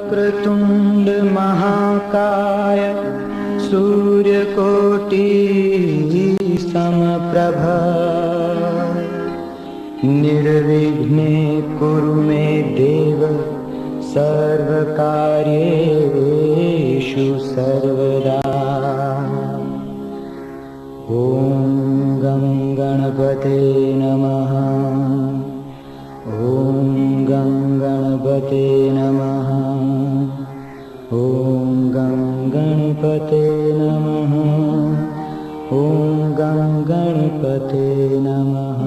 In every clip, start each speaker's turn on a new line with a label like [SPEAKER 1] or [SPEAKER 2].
[SPEAKER 1] वक्रतुंड महाकाय सूर्यकोटि समप्रभ निर्विघ्ने कुरु मे देव सर्वकार्येषु सर्वदा। ॐ गं गणपते नमः। ॐ गं गणपते नमः। ॐ गं गणपते नमः। ॐ गं गणपते नमः।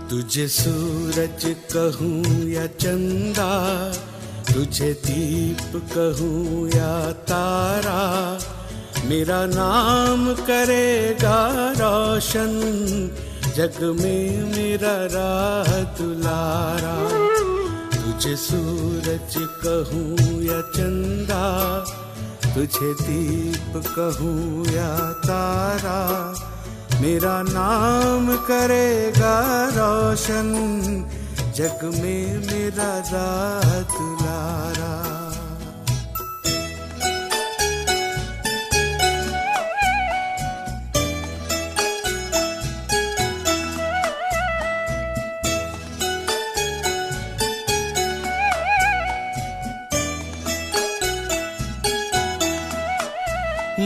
[SPEAKER 2] तुझे सूरज कहूँ या चंदा, तुझे दीप कहूँ या तारा, मेरा नाम करेगा रोशन, जग में मेरा राह दुलारा। तुझे सूरज कहूँ या चंदा, तुझे दीप कहूँ या तारा, मेरा नाम करेगा रोशन, जग में मेरा राह दुलारा।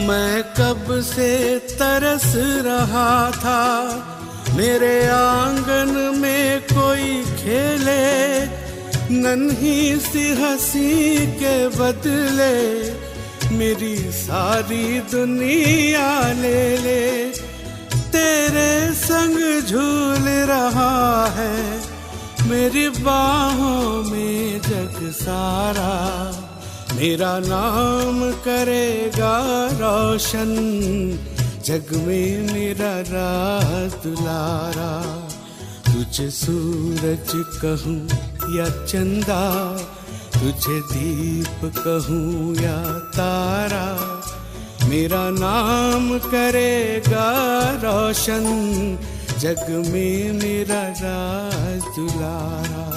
[SPEAKER 2] मैं कब से तरस रहा था, मेरे आंगन में कोई खेले, नन्ही सी हंसी के बदले मेरी सारी दुनिया ले ले। तेरे संग झूल रहा है मेरी बाहों में जग सारा, मेरा नाम करेगा रोशन, जग में मेरा राह दुलारा। तुझे सूरज कहूँ या चंदा, तुझे दीप कहूँ या तारा, मेरा नाम करेगा रोशन, जग में मेरा राह दुलारा।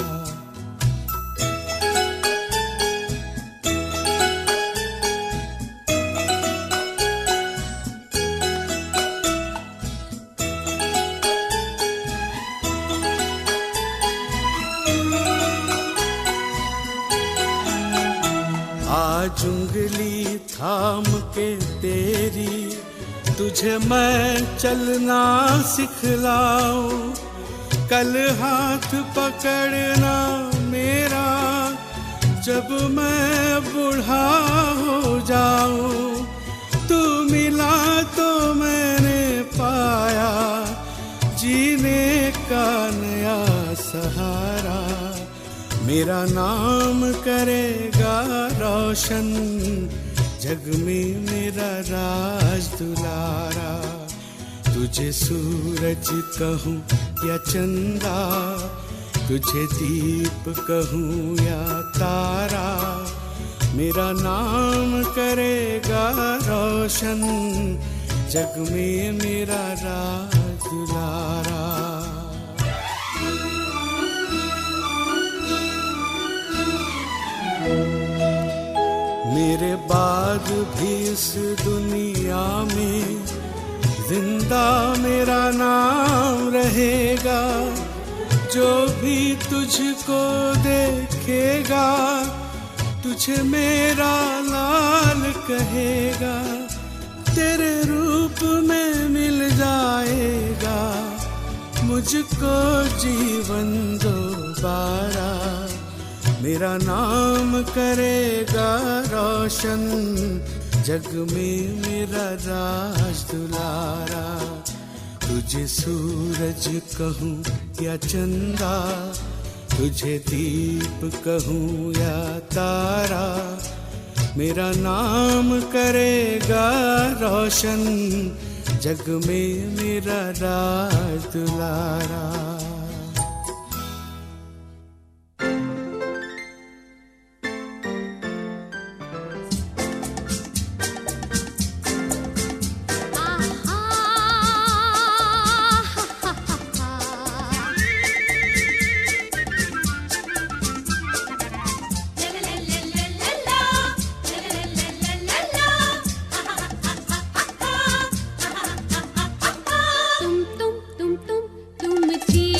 [SPEAKER 2] आज उंगली थाम के तेरी, तुझे मैं चलना सिखलाऊं, कल हाथ पकड़ना मेरा, जब मैं बूढ़ा हो जाऊं। तू मिला तो मैंने पाया जीने का नया सहारा, मेरा नाम करेगा रोशन, जग में मेरा राज दुलारा। तुझे सूरज कहूँ या चंदा, तुझे दीप कहूँ या तारा, मेरा नाम करेगा रोशन, जग में मेरा राज दुलारा। मेरे बाद भी इस दुनिया में जिंदा मेरा नाम रहेगा, जो भी तुझको देखेगा तुझे मेरा लाल कहेगा, तेरे रूप में मिल जाएगा मुझको जीवन दोबारा, मेरा नाम करेगा रोशन, जग में मेरा राज दुलारा। तुझे सूरज कहूँ या चंदा, तुझे दीप कहूँ या तारा, मेरा नाम करेगा रोशन, जग में मेरा राज दुलारा।
[SPEAKER 3] तुम थी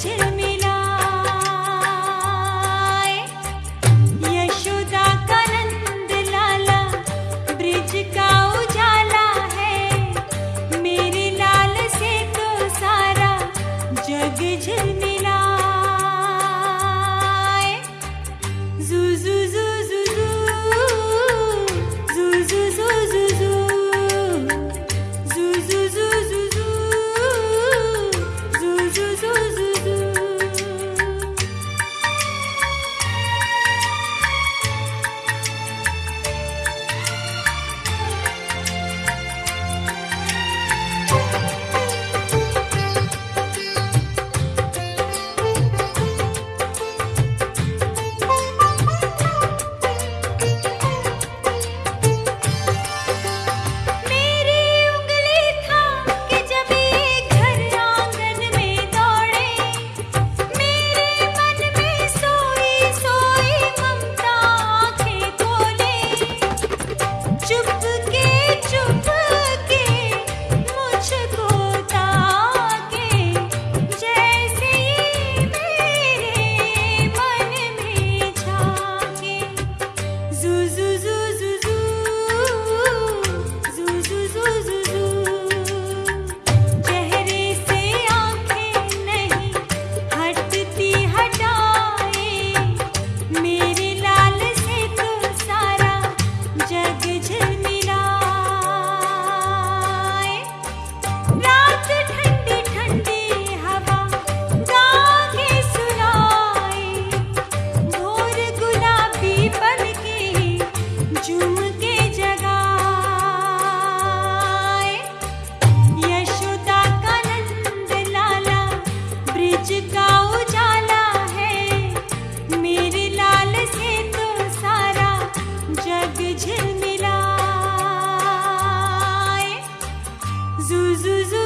[SPEAKER 3] झिलमिलाए। यशोदा का नंद लाला ब्रिज का उजाला है, मेरे लाल से तो सारा जग झिलमिलाए। जू जू जू जू जू जू जू जू जू जू जू जू जू जू जू जू जू जू। मेरी उंगली थाम के जब ये घर आंगन में दौड़े, मेरे मन में सोई सोई ममता आंखें खोले। चुपके चुपके मुझको ताके, जैसे ये मेरे मन में झांके। जू जू जू जू जू जू जू जू जू जू। चेहरे से आंखें नहीं हटती हटाए, मेरे लाल से तो सारा जग झिलमिलाए। रात ठंडी ठंडी हवा गा के सुनाए, भोर गुलाबी पलके झूम के जगाए। यशोदा का नंद लाला ब्रिज का उजाला है, मेरे लाल से तो सारा जग झिलमिलाए। जू जू जू